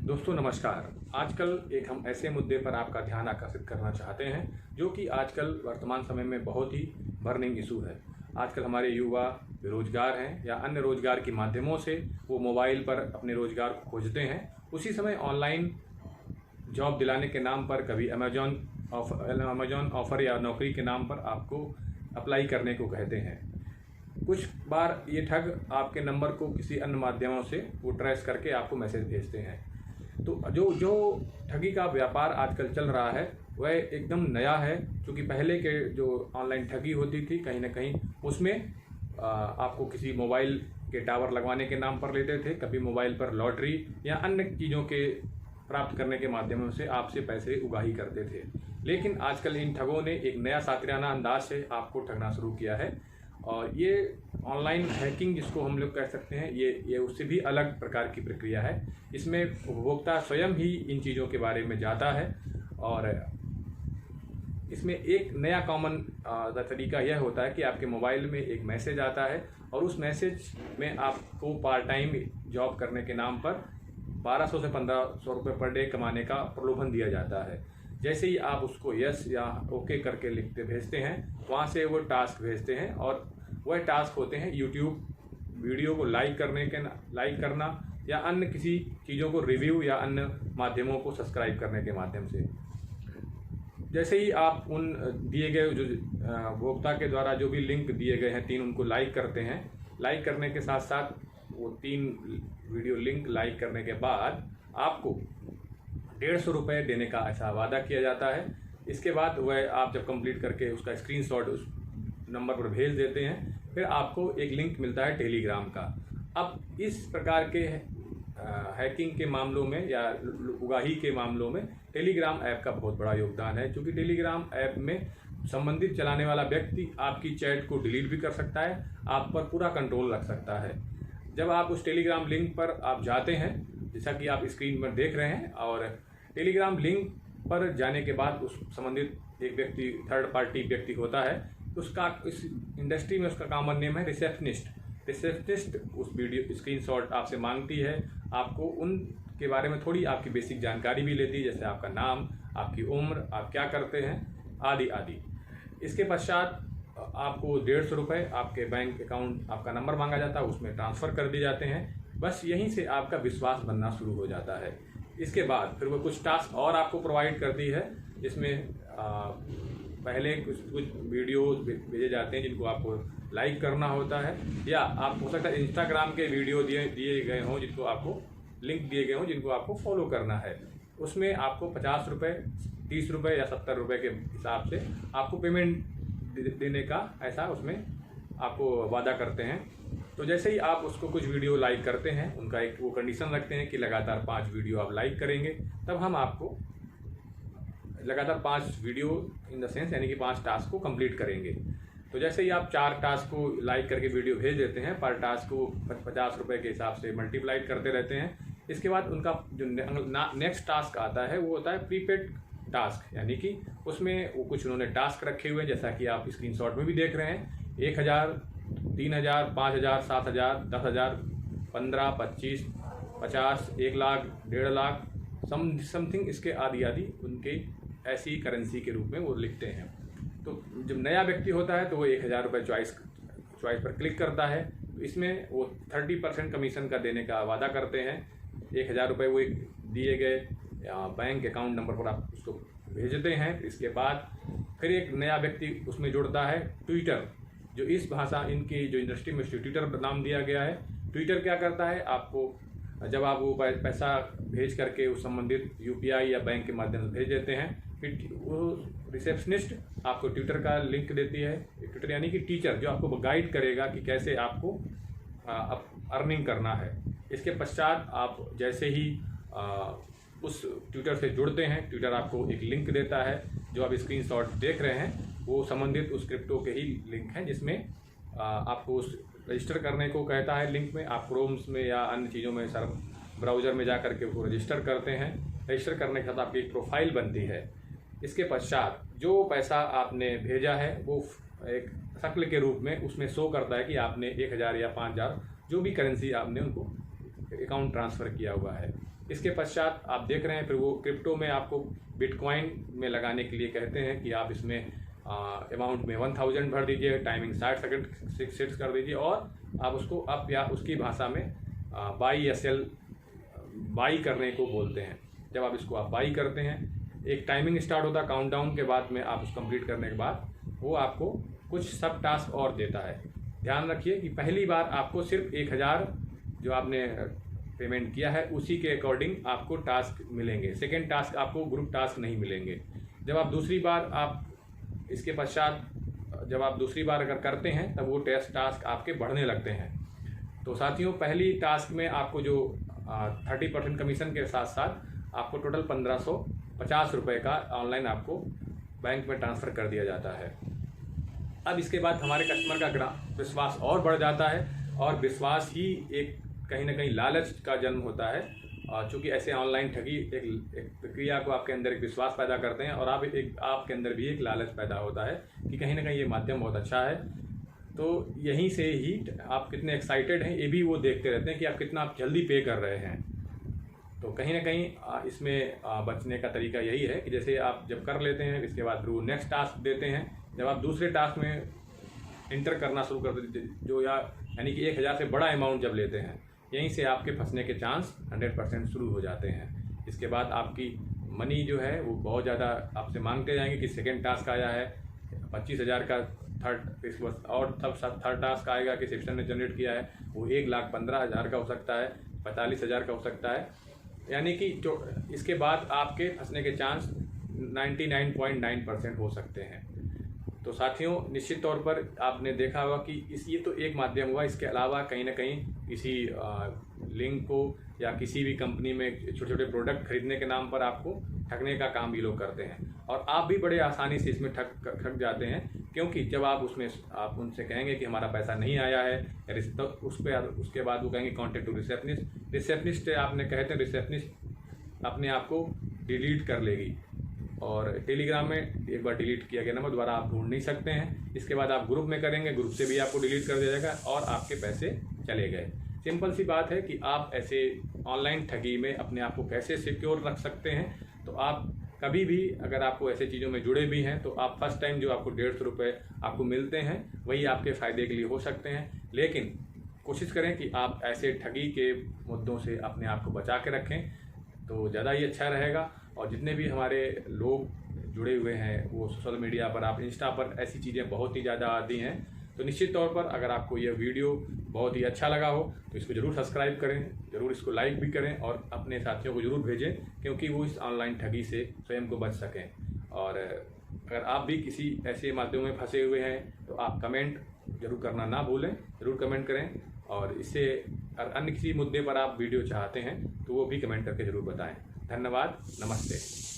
दोस्तों नमस्कार। आजकल एक हम ऐसे मुद्दे पर आपका ध्यान आकर्षित करना चाहते हैं जो कि आजकल वर्तमान समय में बहुत ही बर्निंग इशू है। आजकल हमारे युवा बेरोजगार हैं या अन्य रोजगार के माध्यमों से वो मोबाइल पर अपने रोजगार को खोजते हैं। उसी समय ऑनलाइन जॉब दिलाने के नाम पर कभी अमेजॉन ऑफ़र या नौकरी के नाम पर आपको अप्लाई करने को कहते हैं। कुछ बार ये ठग आपके नंबर को किसी अन्य माध्यमों से वो ट्रेस करके आपको मैसेज भेजते हैं। तो जो ठगी का व्यापार आजकल चल रहा है वह एकदम नया है, क्योंकि पहले के जो ऑनलाइन ठगी होती थी कहीं ना कहीं उसमें आपको किसी मोबाइल के टावर लगवाने के नाम पर लेते थे, कभी मोबाइल पर लॉटरी या अन्य चीज़ों के प्राप्त करने के माध्यमों से आपसे पैसे उगाही करते थे। लेकिन आजकल इन ठगों ने एक नया सातिराना अंदाज से आपको ठगना शुरू किया है और ये ऑनलाइन हैकिंग जिसको हम लोग कह सकते हैं, ये उससे भी अलग प्रकार की प्रक्रिया है। इसमें उपभोक्ता स्वयं ही इन चीज़ों के बारे में जानता है और इसमें एक नया कॉमन तरीका यह होता है कि आपके मोबाइल में एक मैसेज आता है और उस मैसेज में आपको पार्ट टाइम जॉब करने के नाम पर 1200 से 1500 रुपये पर डे कमाने का प्रलोभन दिया जाता है। जैसे ही आप उसको यस या ओके करके लिखते भेजते हैं, वहाँ से वो टास्क भेजते हैं और वह टास्क होते हैं यूट्यूब वीडियो को लाइक करना या अन्य किसी चीज़ों को रिव्यू या अन्य माध्यमों को सब्सक्राइब करने के माध्यम से। जैसे ही आप उन दिए गए जो उपभोक्ता के द्वारा जो भी लिंक दिए गए हैं 3 उनको लाइक करते हैं, लाइक करने के साथ साथ वो 3 वीडियो लिंक लाइक करने के बाद आपको 150 रुपये देने का ऐसा वादा किया जाता है। इसके बाद वह आप जब कंप्लीट करके उसका स्क्रीनशॉट उस नंबर पर भेज देते हैं, फिर आपको एक लिंक मिलता है टेलीग्राम का। अब इस प्रकार के हैकिंग के मामलों में या उगाही के मामलों में टेलीग्राम ऐप का बहुत बड़ा योगदान है, क्योंकि टेलीग्राम ऐप में संबंधित चलाने वाला व्यक्ति आपकी चैट को डिलीट भी कर सकता है, आप पर पूरा कंट्रोल रख सकता है। जब आप उस टेलीग्राम लिंक पर आप जाते हैं, जैसा कि आप स्क्रीन पर देख रहे हैं, और टेलीग्राम लिंक पर जाने के बाद उस संबंधित एक व्यक्ति थर्ड पार्टी व्यक्ति होता है, उसका इस इंडस्ट्री में उसका कॉमन नेम है रिसेप्शनिस्ट उस वीडियो स्क्रीनशॉट आपसे मांगती है, आपको उन के बारे में थोड़ी आपकी बेसिक जानकारी भी लेती है, जैसे आपका नाम, आपकी उम्र, आप क्या करते हैं आदि आदि। इसके पश्चात आपको 150 रुपये आपके बैंक अकाउंट आपका नंबर मांगा जाता है, उसमें ट्रांसफ़र कर दिए जाते हैं। बस यहीं से आपका विश्वास बनना शुरू हो जाता है। इसके बाद फिर वो कुछ टास्क और आपको प्रोवाइड करती है, जिसमें पहले कुछ वीडियो भेजे जाते हैं जिनको आपको लाइक करना होता है, या आप हो सकता है इंस्टाग्राम के वीडियो दिए गए हों जिनको आपको लिंक दिए गए हों जिनको आपको फॉलो करना है। उसमें आपको 50 रुपये, 30 रुपये या 70 रुपये के हिसाब से आपको पेमेंट देने का ऐसा उसमें आपको वादा करते हैं। तो जैसे ही आप उसको कुछ वीडियो लाइक करते हैं, उनका एक वो कंडीशन रखते हैं कि लगातार 5 वीडियो आप लाइक करेंगे, तब हम आपको लगातार 5 वीडियो इन द सेंस यानी कि 5 टास्क को कंप्लीट करेंगे। तो जैसे ही आप 4 टास्क को लाइक करके वीडियो भेज देते हैं, पर टास्क को 50 रुपये के हिसाब से मल्टीप्लाइड करते रहते हैं। इसके बाद उनका जो नेक्स्ट टास्क आता है वो होता है प्रीपेड टास्क, यानी कि उसमें वो कुछ उन्होंने टास्क रखे हुए हैं, जैसा कि आप स्क्रीनशॉट में भी देख रहे हैं। 1000, 3000, 5000, 7000, 10,000, 15, 25, 50, 1 लाख, 1.5 लाख समथिंग इसके आदि उनके ऐसी करेंसी के रूप में वो लिखते हैं। तो जब नया व्यक्ति होता है तो वो 1000 रुपये चॉइस पर क्लिक करता है, तो इसमें वो 30% कमीशन का देने का वादा करते हैं। 1000 रुपये वो एक दिए गए बैंक अकाउंट नंबर पर आप उसको भेजते हैं। इसके बाद फिर एक नया व्यक्ति उसमें जुड़ता है, ट्विटर, जो इस भाषा इनकी जो इंडस्ट्री में ट्विटर नाम दिया गया है। ट्विटर क्या करता है, आपको जब आप वो पैसा भेज करके उस संबंधित UPI या बैंक के माध्यम से भेज देते हैं, फिर वो रिसेप्शनिस्ट आपको ट्विटर का लिंक देती है। ट्विटर यानी कि टीचर, जो आपको गाइड करेगा कि कैसे आपको अर्निंग करना है। इसके पश्चात आप जैसे ही उस ट्विटर से जुड़ते हैं, ट्विटर आपको एक लिंक देता है, जो आप स्क्रीनशॉट देख रहे हैं वो संबंधित उस क्रिप्टो के ही लिंक हैं, जिसमें आपको उस रजिस्टर करने को कहता है। लिंक में आप क्रोम्स में या अन्य चीज़ों में ब्राउज़र में जा करके उसको रजिस्टर करते हैं। रजिस्टर करने के साथ आपकी एक प्रोफाइल बनती है। इसके पश्चात जो पैसा आपने भेजा है वो एक शक्ल के रूप में उसमें शो करता है कि आपने 1000 या 5000 जो भी करेंसी आपने उनको अकाउंट ट्रांसफ़र किया हुआ है। इसके पश्चात आप देख रहे हैं फिर वो क्रिप्टो में आपको बिटकॉइन में लगाने के लिए कहते हैं कि आप इसमें अमाउंट में 1000 भर दीजिए, टाइमिंग 60 सेकंड सेट कर दीजिए और आप उसको अप या उसकी भाषा में बाई या सेल बाई करने को बोलते हैं। जब आप इसको आप बाई करते हैं, एक टाइमिंग स्टार्ट होता है काउंटडाउन के बाद में, आप उसको कंप्लीट करने के बाद वो आपको कुछ सब टास्क और देता है। ध्यान रखिए कि पहली बार आपको सिर्फ 1000 जो आपने पेमेंट किया है उसी के अकॉर्डिंग आपको टास्क मिलेंगे। सेकेंड टास्क आपको ग्रुप टास्क नहीं मिलेंगे। जब आप दूसरी बार आप इसके पश्चात जब आप दूसरी बार अगर करते हैं तब वो टास्क आपके बढ़ने लगते हैं। तो साथियों, पहली टास्क में आपको जो 30% कमीशन के साथ साथ आपको टोटल 1550 रुपये का ऑनलाइन आपको बैंक में ट्रांसफ़र कर दिया जाता है। अब इसके बाद हमारे कस्टमर का विश्वास और बढ़ जाता है और विश्वास ही एक कहीं ना कहीं लालच का जन्म होता है। और चूँकि ऐसे ऑनलाइन ठगी एक प्रक्रिया को आपके अंदर एक विश्वास पैदा करते हैं और आपके अंदर भी एक लालच पैदा होता है कि कहीं ना कहीं ये माध्यम बहुत अच्छा है। तो यहीं से ही आप कितने एक्साइटेड हैं ये भी वो देखते रहते हैं कि आप कितना जल्दी पे कर रहे हैं। तो कहीं ना कहीं इसमें बचने का तरीका यही है कि जैसे आप जब कर लेते हैं इसके बाद वो नेक्स्ट टास्क देते हैं। जब आप दूसरे टास्क में इंटर करना शुरू कर देते जो यानी कि 1000 से बड़ा अमाउंट जब लेते हैं, यहीं से आपके फंसने के चांस 100% शुरू हो जाते हैं। इसके बाद आपकी मनी जो है वो बहुत ज़्यादा आपसे मांगते जाएंगे कि सेकेंड टास्क आया है 25,000 का, और तब थर्ड टास्क आएगा कि सिस्टम ने जनरेट किया है वो 1,15,000 का हो सकता है, 45,000 का हो सकता है। यानी कि इसके बाद आपके फंसने के चांस 99.9% हो सकते हैं। तो साथियों, निश्चित तौर पर आपने देखा होगा कि ये तो एक माध्यम हुआ। इसके अलावा कहीं ना कहीं किसी लिंक को या किसी भी कंपनी में छोटे छोटे प्रोडक्ट खरीदने के नाम पर आपको ठगने का काम भी लोग करते हैं और आप भी बड़े आसानी से इसमें ठग जाते हैं। क्योंकि जब आप उनसे कहेंगे कि हमारा पैसा नहीं आया है तो उसके बाद वो कहेंगे कॉन्टेक्ट टू रिसेप्शनिस्ट आपने कहते हैं रिसेप्शनिस्ट अपने आप को डिलीट कर लेगी और टेलीग्राम में एक बार डिलीट किया गया नंबर दोबारा आप ढूंढ नहीं सकते हैं। इसके बाद आप ग्रुप में करेंगे, ग्रुप से भी आपको डिलीट कर दिया जाएगा और आपके पैसे चले गए। सिंपल सी बात है कि आप ऐसे ऑनलाइन ठगी में अपने आप को कैसे सिक्योर रख सकते हैं। तो आप कभी भी अगर आपको ऐसे चीज़ों में जुड़े भी हैं तो आप फर्स्ट टाइम जो आपको 150 रुपये आपको मिलते हैं वही आपके फ़ायदे के लिए हो सकते हैं। लेकिन कोशिश करें कि आप ऐसे ठगी के मुद्दों से अपने आप को बचा के रखें तो ज़्यादा ही अच्छा रहेगा। और जितने भी हमारे लोग जुड़े हुए हैं वो सोशल मीडिया पर, आप इंस्टा पर ऐसी चीज़ें बहुत ही ज़्यादा आती हैं। तो निश्चित तौर पर अगर आपको यह वीडियो बहुत ही अच्छा लगा हो तो इसको ज़रूर सब्सक्राइब करें, ज़रूर इसको लाइक भी करें और अपने साथियों को ज़रूर भेजें क्योंकि वो इस ऑनलाइन ठगी से स्वयं को बच सकें। और अगर आप भी किसी ऐसे माध्यम में फंसे हुए हैं तो आप कमेंट ज़रूर करना ना भूलें, ज़रूर कमेंट करें। और इससे अन्य किसी मुद्दे पर आप वीडियो चाहते हैं तो वो भी कमेंट करके ज़रूर बताएं। धन्यवाद, नमस्ते।